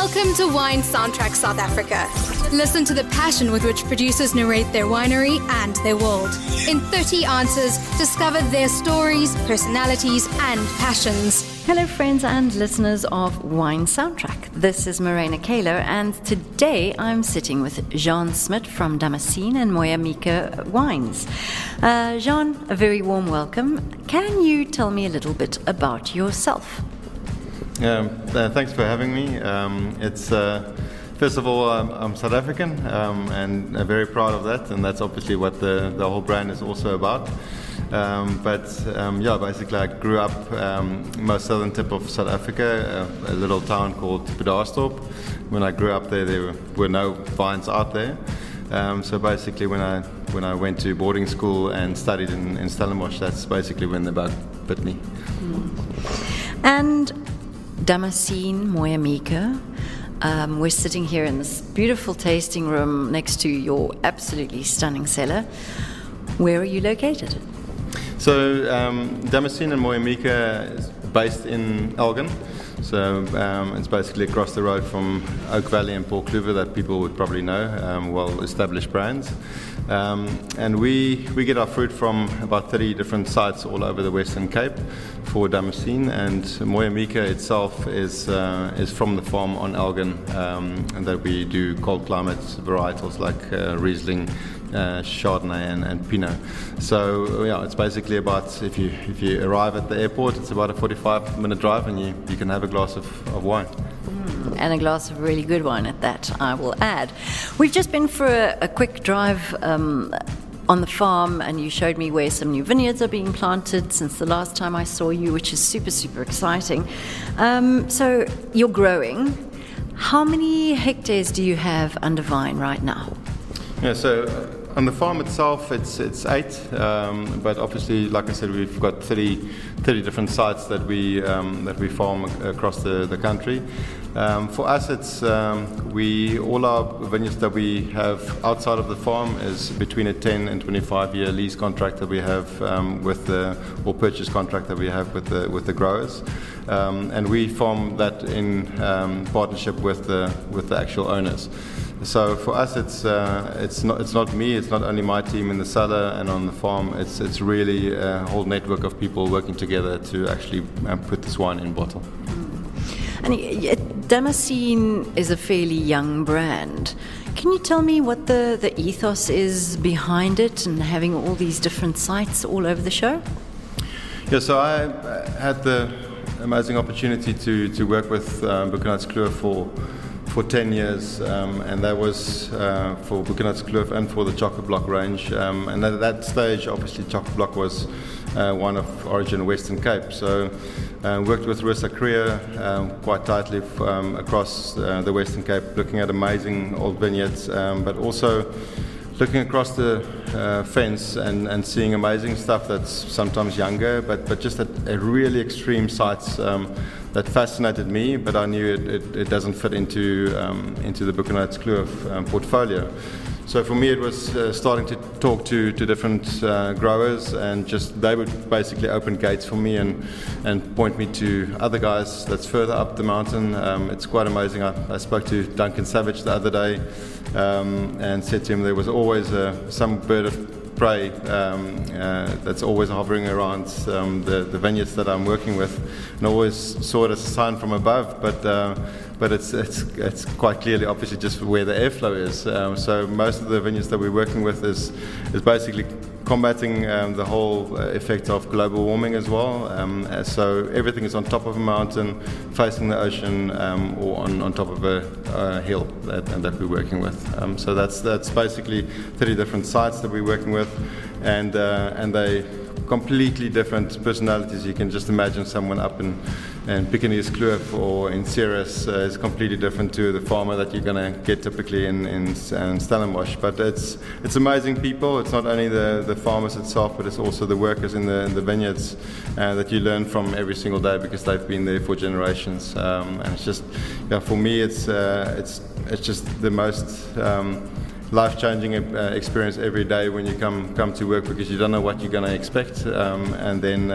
Welcome to Wine Soundtrack South Africa. Listen to the passion with which producers narrate their winery and their world. In 30 answers, discover their stories, personalities, and passions. Hello friends and listeners of Wine Soundtrack. This is Morena Kaler, and today I'm sitting with Jean Smit from Damascene and wine.We wines. Jean, a very warm welcome. Can you tell me a little bit about yourself? Thanks for having me. First of all, I'm South African and very proud of that, and that's obviously what the whole brand is also about. Basically I grew up most southern tip of South Africa, a little town called Damascene. When I grew up there were no vines out there. So basically when I went to boarding school and studied in Stellenbosch, that's basically when the bug bit me. And Damascene, wine.We. We're sitting here in this beautiful tasting room next to your absolutely stunning cellar. Where are you located? So Damascene and wine.We is based in Elgin. So it's basically across the road from Oak Valley and Port Kluwer that people would probably know, well-established brands. And we get our fruit from about 30 different sites all over the Western Cape for Damascene, and wine.We itself is from the farm on Elgin, and that we do cold climate varietals like Riesling, Chardonnay and Pinot. So yeah, it's basically about if you arrive at the airport, it's about a 45-minute drive, and you can have a glass of wine. And a glass of really good wine at that, I will add. We've just been for a quick drive on the farm, and you showed me where some new vineyards are being planted since the last time I saw you, which is super, super exciting. So you're growing. How many hectares do you have under vine right now? Yeah, so on the farm itself, it's 8, but obviously, like I said, we've got 30 different sites that we farm across the country. For us, it's all our vineyards that we have outside of the farm is between a 10 and 25 year lease contract that we have or purchase contract that we have with the growers, and we farm that in partnership with the actual owners. So for us, it's not me. It's not only my team in the cellar and on the farm. It's really a whole network of people working together to actually put this wine in bottle. And Damascene is a fairly young brand. Can you tell me what the ethos is behind it and having all these different sites all over the show? Yeah, so I had the amazing opportunity to work with Bouquenats-Kloof for 10 years, and that was for Bouquenats-Kloof and for the Chocolate Block range. And at that stage, obviously, Chocolate Block was one of origin Western Cape. So worked with Rissa Kriya quite tightly across the Western Cape, looking at amazing old vineyards, but also looking across the fence and seeing amazing stuff that's sometimes younger, but just at really extreme sites that fascinated me, but I knew it doesn't fit into the Bouquenats-Kloof portfolio. So for me, it was starting to talk to different growers, and just they would basically open gates for me and point me to other guys that's further up the mountain. It's quite amazing. I spoke to Duncan Savage the other day and said to him there was always some bird of prey that's always hovering around the vineyards that I'm working with, and I always saw it as a sign from above, but it's quite clearly obviously just where the airflow is. So most of the vineyards that we're working with is basically combating the whole effect of global warming as well. So everything is on top of a mountain, facing the ocean, or on top of a hill that we're working with. So that's basically 30 different sites that we're working with, and they completely different personalities. You can just imagine someone up in Bouquenats-Kloof or in Ceres is completely different to the farmer that you're going to get typically in Stellenbosch. But it's amazing people. It's not only the farmers itself, but it's also the workers in the vineyards that you learn from every single day, because they've been there for generations. And it's just, for me, it's just the most life-changing experience every day when you come to work, because you don't know what you're going to expect, and then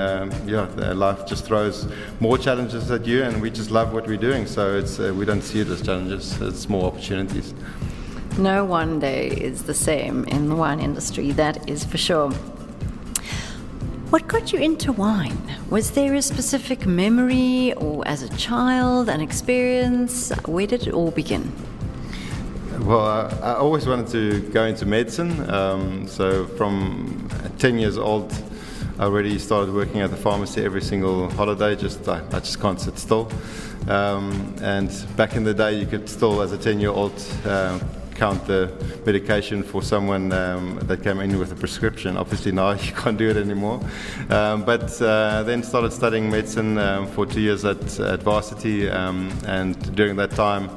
life just throws more challenges at you, and we just love what we're doing, so it's we don't see it as challenges, it's more opportunities. No one day is the same in the wine industry, that is for sure. What got you into wine? Was there a specific memory, or as a child, an experience? Where did it all begin? Well, I always wanted to go into medicine. So from 10 years old, I already started working at the pharmacy every single holiday. I just can't sit still. And back in the day, you could still, as a 10-year-old, count the medication for someone that came in with a prescription. Obviously now you can't do it anymore. But then started studying medicine for 2 years at varsity, and during that time,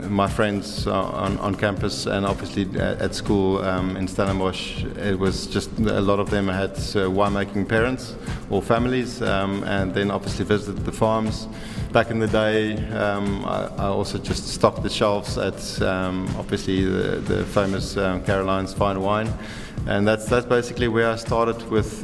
my friends on campus and obviously at school in Stellenbosch, it was just a lot of them had winemaking parents or families, and then obviously visited the farms. Back in the day, I also just stocked the shelves at obviously the famous Caroline's fine wine. And that's basically where I started with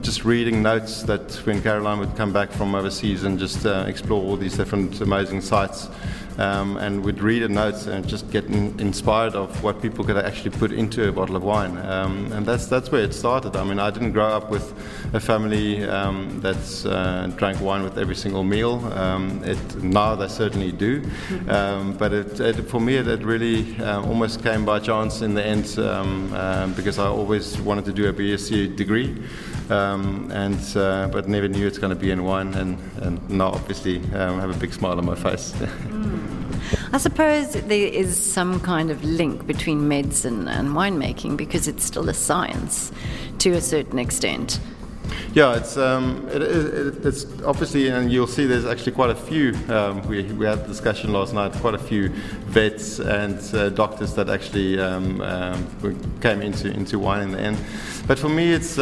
just reading notes that when Caroline would come back from overseas and just explore all these different amazing sites, and would read the notes and just get inspired of what people could actually put into a bottle of wine. And that's where it started. I mean, I didn't grow up with a family that drank wine with every single meal. Now they certainly do. But for me, it really almost came by chance in the end, because I always wanted to do a BSc degree, but never knew it's going to be in wine, and now obviously have a big smile on my face. I suppose there is some kind of link between medicine and winemaking, because it's still a science to a certain extent. Yeah, it's obviously, and you'll see there's actually quite a few, we had a discussion last night, quite a few vets and doctors that actually came into wine in the end. But for me, it's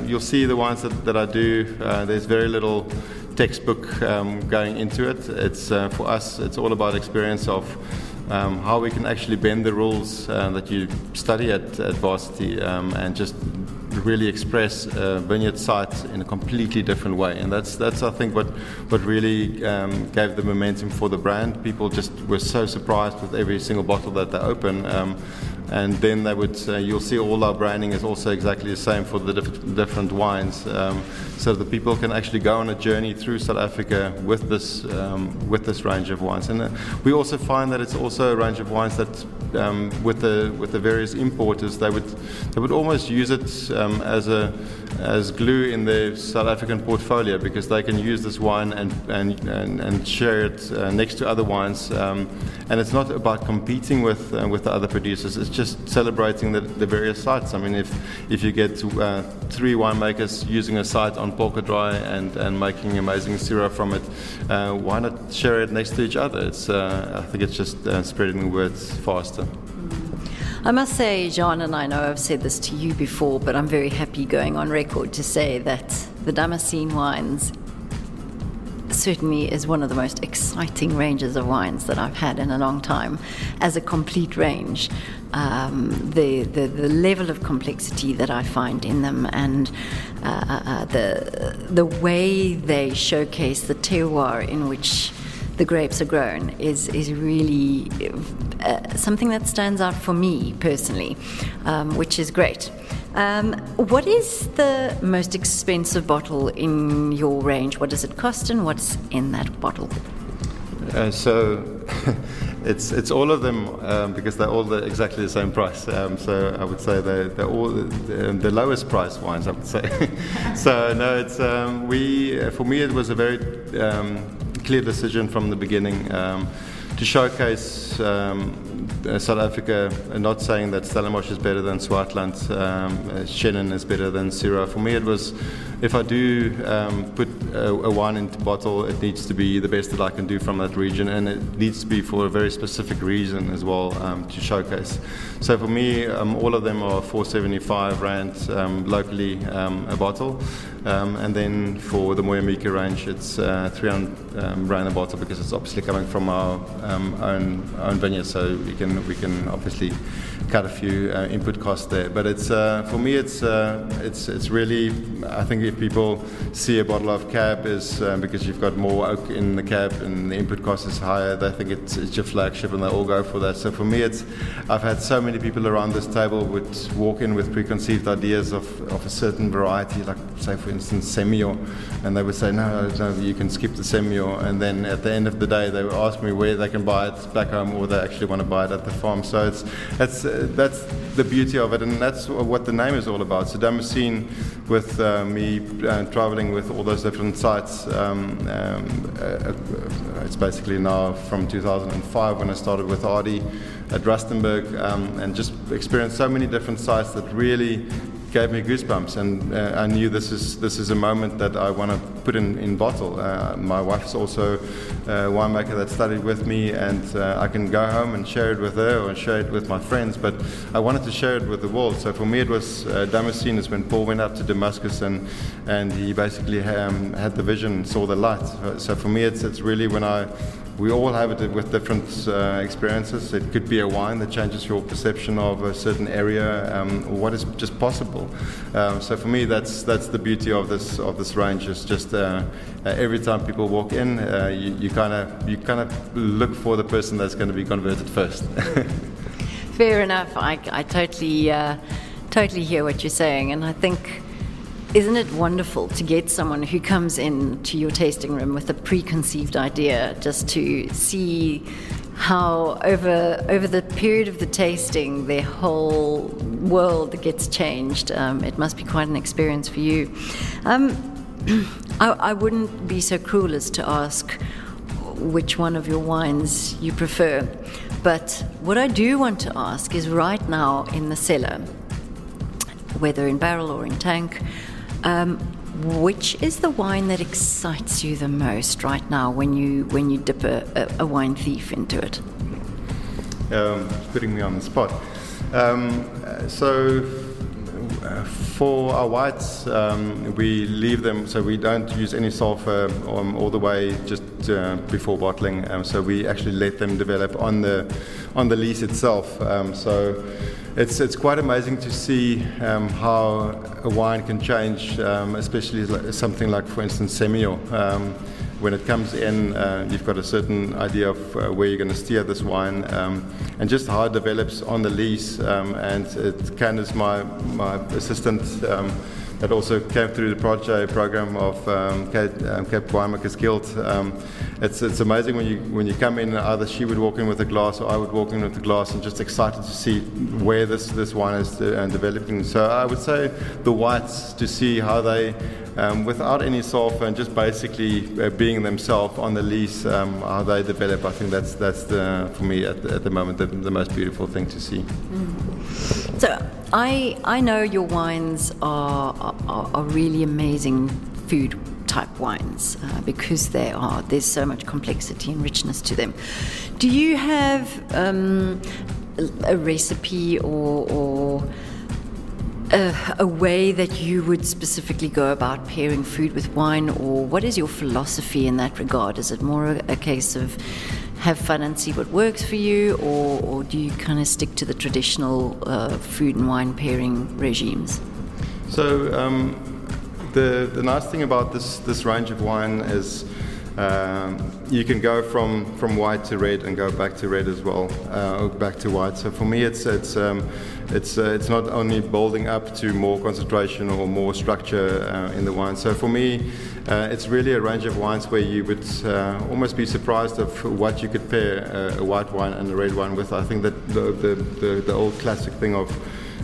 you'll see the wines that I do, there's very little textbook going into it. It's for us, it's all about experience of how we can actually bend the rules that you study at varsity, and just really express vineyard sites in a completely different way. And that's I think what really gave the momentum for the brand. People just were so surprised with every single bottle that they open. And then they would, you'll see all our branding is also exactly the same for the different wines, so that people can actually go on a journey through South Africa with this range of wines. And we also find that it's also a range of wines that with the various importers, they would almost use it as glue in their South African portfolio, because they can use this wine and share it next to other wines. And it's not about competing with the other producers. It's just celebrating the various sites. I mean, if you get 3 winemakers using a site on Polka Dry and making amazing Syrah from it, why not share it next to each other? It's I think it's just spreading the word faster. I must say, Jean, and I know I've said this to you before, but I'm very happy going on record to say that the Damascene wines certainly is one of the most exciting ranges of wines that I've had in a long time, as a complete range. The level of complexity that I find in them, and the way they showcase the terroir in which the grapes are grown is really something that stands out for me personally, which is great. What is the most expensive bottle in your range? What does it cost, and what's in that bottle? So it's all of them, because they're all exactly the same price. So I would say they're all the lowest price wines, I would say. So no, it's for me it was a very clear decision from the beginning to showcase South Africa, not saying that Stellenbosch is better than Swartland, Chenin is better than Syrah. For me it was, if I do put a wine into bottle, it needs to be the best that I can do from that region, and it needs to be for a very specific reason as well, to showcase. So for me, all of them are 475 Rand locally a bottle, and then for the Moyamika range it's 300 Rand a bottle, because it's obviously coming from our own vineyard, so we can obviously cut a few input costs there. But it's for me, it's really, I think if people see a bottle of cab is because you've got more oak in the cab and the input cost is higher, they think it's your flagship and they all go for that. So for me, I've had so many people around this table would walk in with preconceived ideas of a certain variety, like say for instance Semillon, and they would say no, you can skip the Semillon, and then at the end of the day they would ask me where they can buy it back home, or they actually want to buy it at the farm. So that's the beauty of it, and that's what the name is all about. So Damascene, with me traveling with all those different sites, it's basically now from 2005 when I started with Ardi at Rustenburg, and just experienced so many different sites that really gave me goosebumps, and I knew this is a moment that I want to put in bottle. My wife's also a winemaker that studied with me, and I can go home and share it with her or share it with my friends, but I wanted to share it with the world. So for me it was Damascene is when Paul went up to Damascus and he basically had the vision, saw the light. So for me it's really when we all have it with different experiences. It could be a wine that changes your perception of a certain area, or what is just possible. So for me, that's the beauty of this range. Is just every time people walk in, you kind of look for the person that's going to be converted first. Fair enough. I totally hear what you're saying, and I think, isn't it wonderful to get someone who comes in to your tasting room with a preconceived idea, just to see how over the period of the tasting their whole world gets changed. It must be quite an experience for you. I wouldn't be so cruel as to ask which one of your wines you prefer, but what I do want to ask is, right now in the cellar, whether in barrel or in tank, which is the wine that excites you the most right now when you dip a wine thief into it? Putting me on the spot. For our whites, we leave them, so we don't use any sulfur all the way just before bottling. So we actually let them develop on the lees itself. So it's quite amazing to see how a wine can change, especially something like, for instance, Semillon. When it comes in, you've got a certain idea of where you're going to steer this wine, and just how it develops on the lees. And Candace, my assistant, that also came through the program of Cape Winemakers Guild. It's amazing when you come in, either she would walk in with a glass or I would walk in with a glass, and just excited to see where this wine is developing. So I would say the whites, to see how they, without any sulfur and just basically being themselves on the lees, how they develop. I think that's for me at the moment the most beautiful thing to see. So I know your wines are really amazing food type wines, because there's so much complexity and richness to them. Do you have a recipe or a way that you would specifically go about pairing food with wine, or what is your philosophy in that regard? Is it more a case of have fun and see what works for you, or do you kind of stick to the traditional food and wine pairing regimes? So the nice thing about this range of wine is you can go from white to red and go back to red as well, or back to white. So for me, it's not only building up to more concentration or more structure in the wine. So for me, it's really a range of wines where you would almost be surprised of what you could pair a white wine and a red wine with. I think that the old classic thing of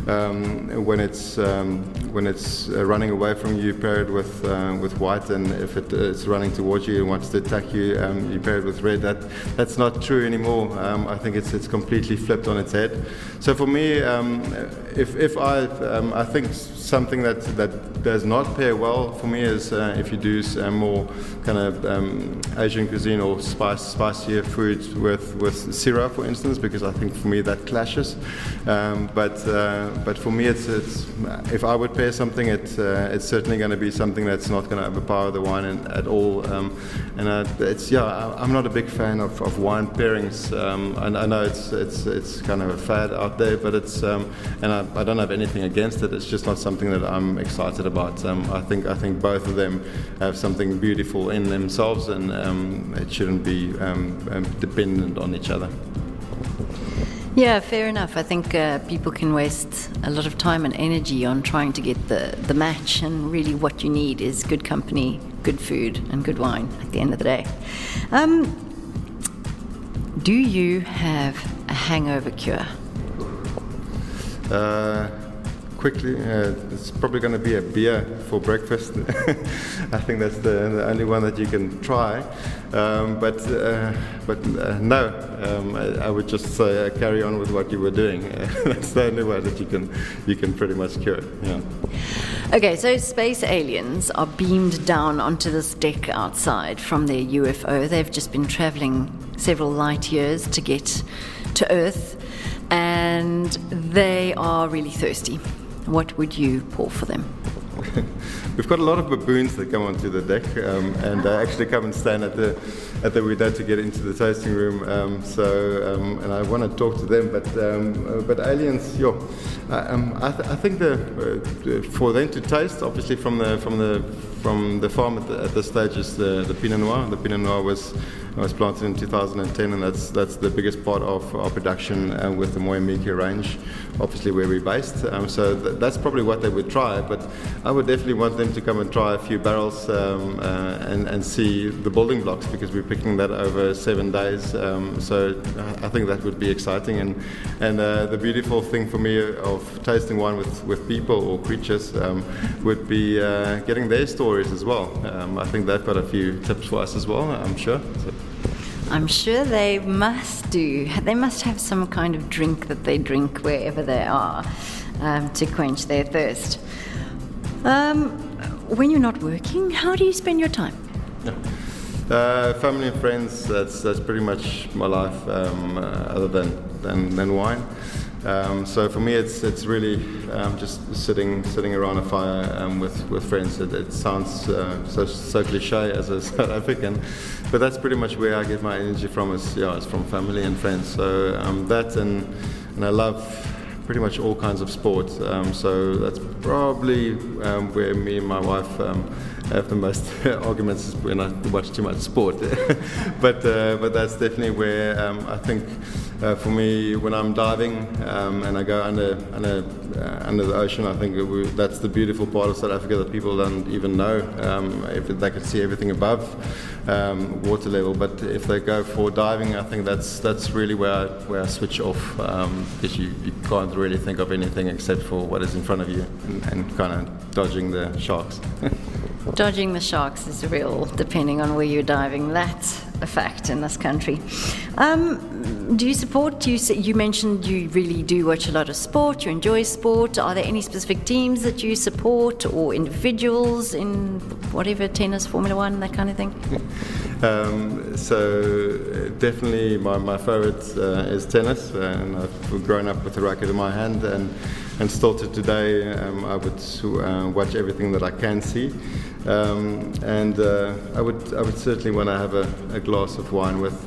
when it's running away from you, pair it with white, and if it's running towards you and wants to attack you, you pair it with red. That's not true anymore. I think it's completely flipped on its head. So for me, if I think something that does not pair well for me is if you do more kind of Asian cuisine or spicier food with Syrah, for instance, because I think for me that clashes. But but for me, it's if I would pair something, it's certainly going to be something that's not going to overpower the wine at all. I'm not a big fan of wine pairings. I know it's kind of a fad out there, but I don't have anything against it. It's just not something that I'm excited about. I think both of them have something beautiful in themselves, and it shouldn't be dependent on each other. Yeah, fair enough. I think people can waste a lot of time and energy on trying to get the match, and really what you need is good company, good food, and good wine at the end of the day. Do you have a hangover cure? Quickly, it's probably going to be a beer for breakfast. I think that's the only one that you can try. No, I would just say carry on with what you were doing. That's the only way that you can pretty much cure it. Yeah. Okay, so space aliens are beamed down onto this deck outside from their UFO. They've just been traveling several light years to get to Earth, and they are really thirsty. What would you pour for them? We've got a lot of baboons that come onto the deck, and they actually come and stand at the window to get into the tasting room. And I want to talk to them, but aliens, I think for them to taste, obviously from the farm at this stage is the Pinot Noir. The Pinot Noir was planted in 2010, and that's the biggest part of our production with the wine.We range, obviously where we're based. So that's probably what they would try, but I would definitely want them to come and try a few barrels and see the building blocks, because we're picking that over 7 days. So I think that would be exciting, and the beautiful thing for me of tasting wine with people or creatures would be getting their stories as well. I think they've got a few tips for us as well, I'm sure. So. I'm sure they must do. They must have some kind of drink that they drink wherever they are to quench their thirst. When you're not working, how do you spend your time? Family and friends, that's pretty much my life, other than wine. So for me, it's really just sitting around a fire with friends. It sounds so cliche as a South African, but that's pretty much where I get my energy from. It's from family and friends. So that and I love pretty much all kinds of sport. So that's probably where me and my wife have the most arguments, is when I watch too much sport. but that's definitely where I think for me, when I'm diving and I go under the ocean, I think that's the beautiful part of South Africa that people don't even know. If they can see everything above water level, but if they go for diving, I think that's really where I switch off, because you can't really think of anything except for what is in front of you and kind of dodging the sharks. Dodging the sharks is real, depending on where you're diving. That's a fact in this country. Do you support? You mentioned you really do watch a lot of sport. You enjoy sport. Are there any specific teams that you support, or individuals in whatever, tennis, Formula One, that kind of thing? So definitely my favorite is tennis, and I've grown up with a racket in my hand, and still to today I would watch everything that I can see. And I would certainly want to have a glass of wine with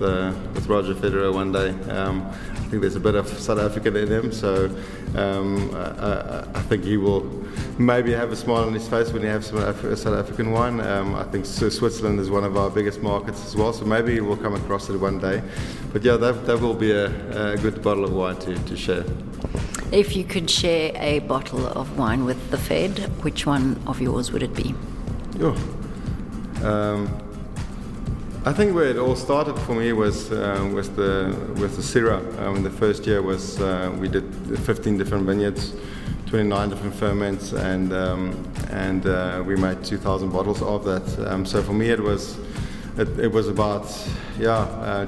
Roger Federer one day. I think there's a bit of South African in him, so I think he will maybe have a smile on his face when he has some South African wine. I think Switzerland is one of our biggest markets as well, so maybe he will come across it one day. But yeah, that will be a good bottle of wine to share. If you could share a bottle of wine with the Fed, which one of yours would it be? I think where it all started for me was with the Syrah. The first year was we did 15 different vineyards, 29 different ferments, and we made 2,000 bottles of that. So for me, it was about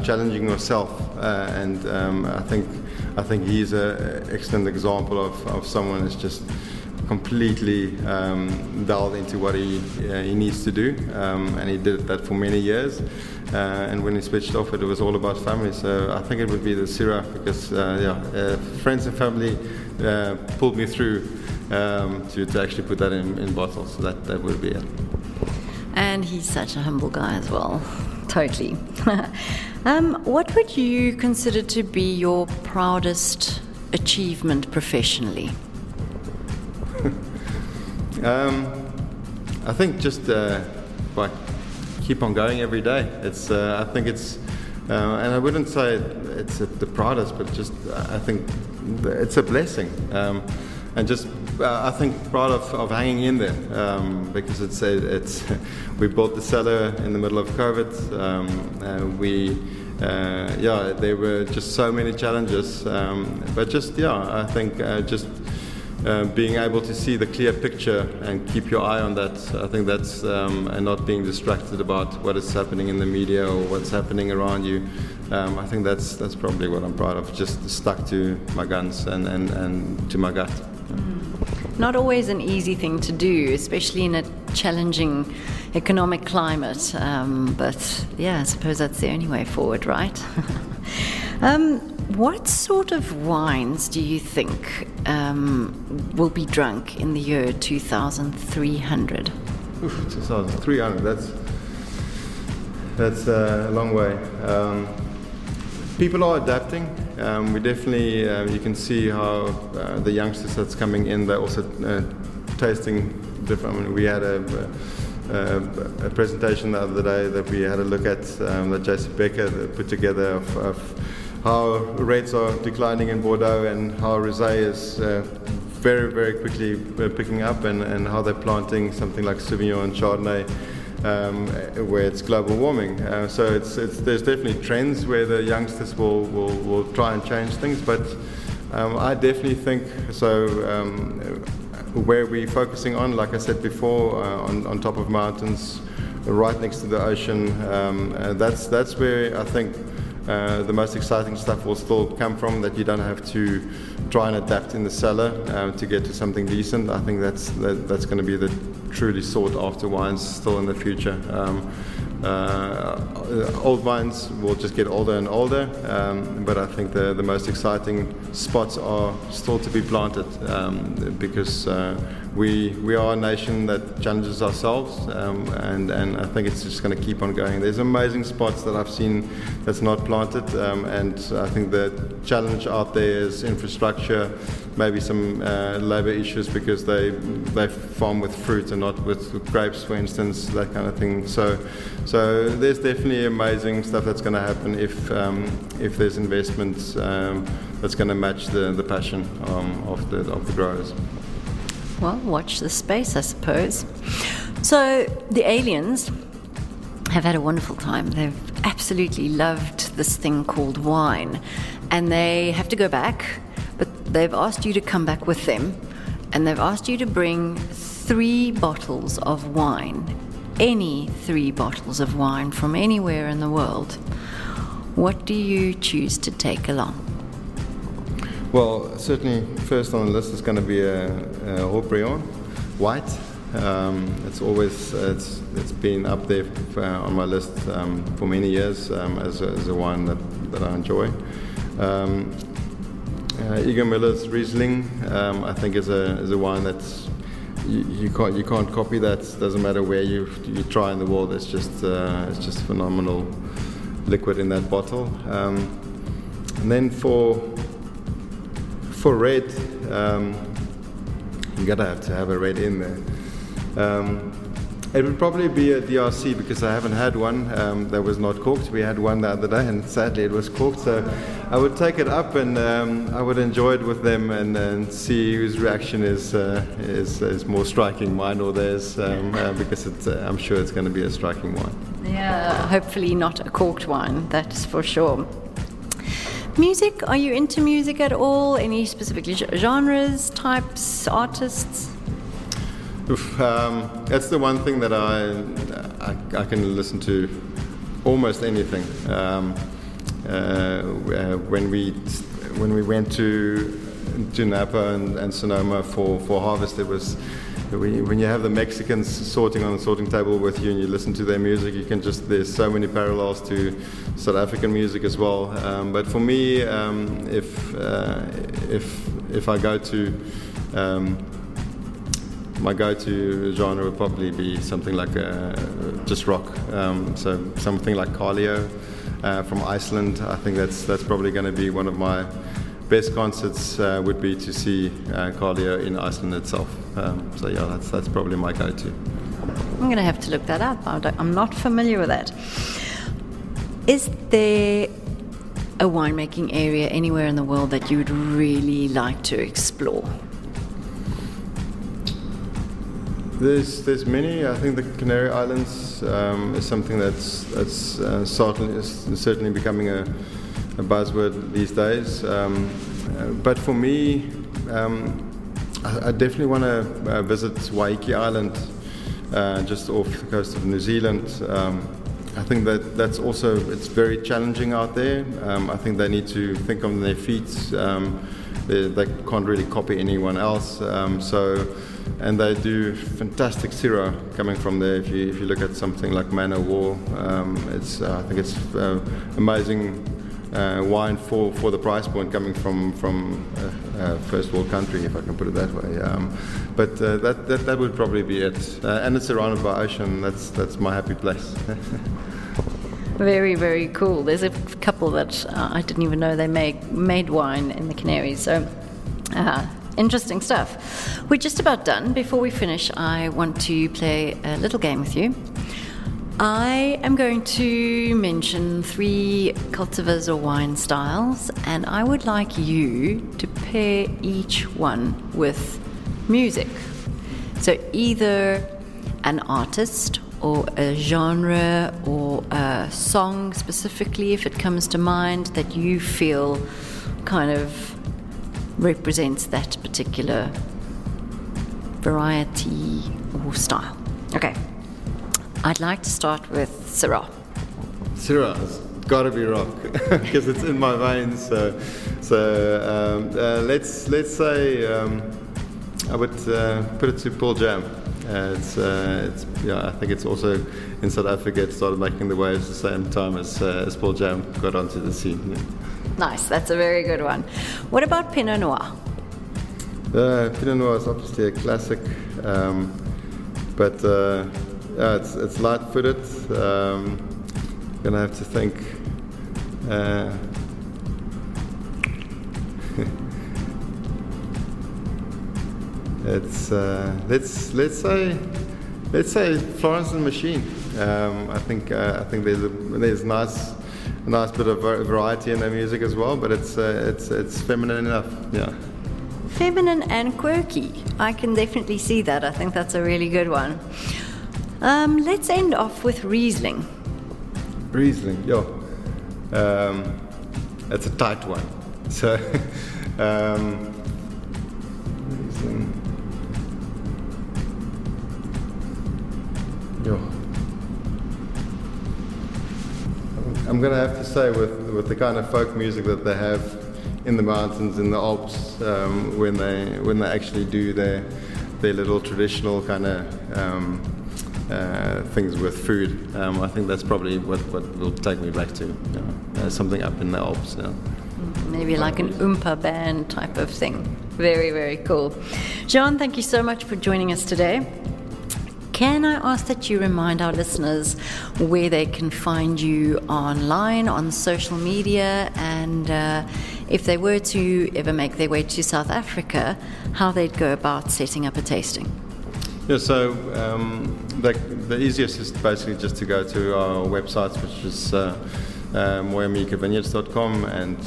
challenging yourself, and I think he's an excellent example of someone who's just completely delved into what he needs to do, and he did that for many years. And when he switched off, it was all about family. So I think it would be the Syrah, because friends and family pulled me through to actually put that in bottles. So that would be it. And he's such a humble guy as well. Totally. What would you consider to be your proudest achievement professionally? I think just keep on going every day. It's I think it's and I wouldn't say it's the proudest, but just I think it's a blessing, and just I think proud of hanging in there, because it's we built the cellar in the middle of COVID. There were just so many challenges, but just I think just being able to see the clear picture and keep your eye on that, I think that's and not being distracted about what is happening in the media or what's happening around you. I think that's probably what I'm proud of. Just stuck to my guns and to my gut. Not always an easy thing to do, especially in a challenging economic climate. But yeah, I suppose that's the only way forward, right? What sort of wines do you think will be drunk in the year 2300? 2300, that's a long way. People are adapting. We definitely, you can see how the youngsters that's coming in, they're also tasting different. I mean, we had a presentation the other day that we had a look at that J.C. Becker put together of how reds are declining in Bordeaux and how rosé is very, very quickly picking up, and how they're planting something like Sauvignon and Chardonnay where it's global warming. So there's definitely trends where the youngsters will try and change things, but I definitely think so. Where we're focusing on, like I said before, on top of mountains, right next to the ocean, that's where I think the most exciting stuff will still come from, that you don't have to try and adapt in the cellar to get to something decent. I think that's going to be the truly sought after wines still in the future. Old wines will just get older and older, but I think the most exciting spots are still to be planted, because we are a nation that challenges ourselves, and I think it's just going to keep on going. There's amazing spots that I've seen that's not planted, and I think the challenge out there is infrastructure, maybe some labor issues, because they farm with fruit and not with grapes, for instance, that kind of thing. So there's definitely amazing stuff that's going to happen if there's investments that's going to match the passion of the growers. Well, watch the space, I suppose. So the aliens have had a wonderful time. They've absolutely loved this thing called wine, and they have to go back, but they've asked you to come back with them, and they've asked you to bring 3 bottles of wine, any 3 bottles of wine from anywhere in the world. What do you choose to take along? Well, certainly first on the list is going to be a Haut-Brion white. It's always it's been up there on my list for many years as a wine that I enjoy. Igor Miller's Riesling, I think, is a wine that you can't copy. That doesn't matter where you try in the world. It's just phenomenal liquid in that bottle. And then for red, you gotta have to have a red in there. It would probably be a DRC, because I haven't had one that was not corked. We had one the other day, and sadly it was corked. So I would take it up, and I would enjoy it with them, and see whose reaction is more striking, mine or theirs, because I'm sure it's going to be a striking wine. Yeah, hopefully not a corked wine, that's for sure. Music, are you into music at all? Any specific genres, types, artists? That's the one thing that I can listen to almost anything. When we went to to Napa and Sonoma for harvest. It was when you have the Mexicans sorting on the sorting table with you and you listen to their music, you can just, there's so many parallels to South African music as well. But for me, if I go to my go-to genre would probably be something like just rock. So something like Carlio from Iceland. I think that's probably going to be one of my best concerts. Would be to see Carlio in Iceland itself. So yeah, that's probably my go-to. I'm going to have to look that up. I'm not familiar with that. Is there a winemaking area anywhere in the world that you would really like to explore? There's many. I think the Canary Islands is something that's certainly becoming a buzzword these days. But for me, I definitely want to visit Waiheke Island, just off the coast of New Zealand. I think that's also, it's very challenging out there. I think they need to think on their feet. They can't really copy anyone else. And they do fantastic Syrah coming from there. If you look at something like Man O' War, I think it's amazing wine for the price point coming from first world country, if I can put it that way. But that would probably be it. And it's surrounded by ocean. That's my happy place. Very, very cool. There's a couple that I didn't even know they made wine in the Canaries. So. Interesting stuff. We're just about done. Before we finish, I want to play a little game with you. I am going to mention 3 cultivars or wine styles, and I would like you to pair each one with music. So either an artist or a genre or a song specifically, if it comes to mind, that you feel kind of represents that particular variety or style. Okay, I'd like to start with Syrah. Syrah's got to be rock because it's in my veins. So let's say I would put it to Paul Jam. It's I think it's also in South Africa. It started making the waves the same time as Paul Jam got onto the scene. Yeah. Nice, that's a very good one. What about Pinot Noir? Pinot Noir is obviously a classic, but it's light-footed. Gonna have to think. Let's say Florence and Machine. I think there's a nice bit of variety in their music as well, but it's feminine enough. Yeah. Feminine and quirky. I can definitely see that. I think that's a really good one. Let's end off with Riesling. Riesling, yo. That's a tight one. So, Riesling. Yo. I'm going to have to say with the kind of folk music that they have in the mountains, in the Alps, when they actually do their little traditional kind of things with food, I think that's probably what will take me back to something up in the Alps. Yeah. Maybe like an Oompa band type of thing. Very, very cool. Jean, thank you so much for joining us today. Can I ask that you remind our listeners where they can find you online, on social media, and if they were to ever make their way to South Africa, how they'd go about setting up a tasting? Yeah, so the easiest is basically just to go to our websites, which is moyamikavineyards.com and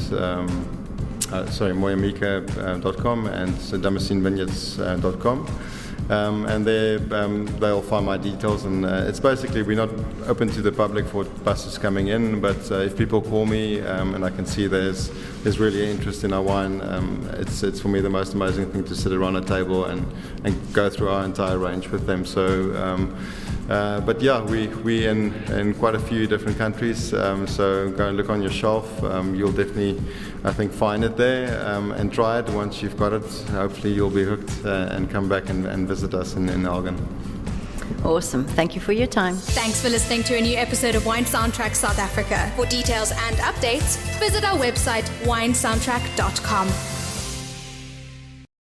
moyamika.com and damascenevineyards.com. And there they'll find my details, and it's basically, we're not open to the public for buses coming in, but if people call me and I can see there's really interest in our wine, it's for me the most amazing thing to sit around a table and go through our entire range with them. So But yeah, we in quite a few different countries, so go and look on your shelf. You'll definitely, I think, find it there, and try it. Once you've got it, hopefully you'll be hooked and come back and visit us in Elgin. Awesome. Thank you for your time. Thanks for listening to a new episode of Wine Soundtrack South Africa. For details and updates, visit our website, winesoundtrack.com.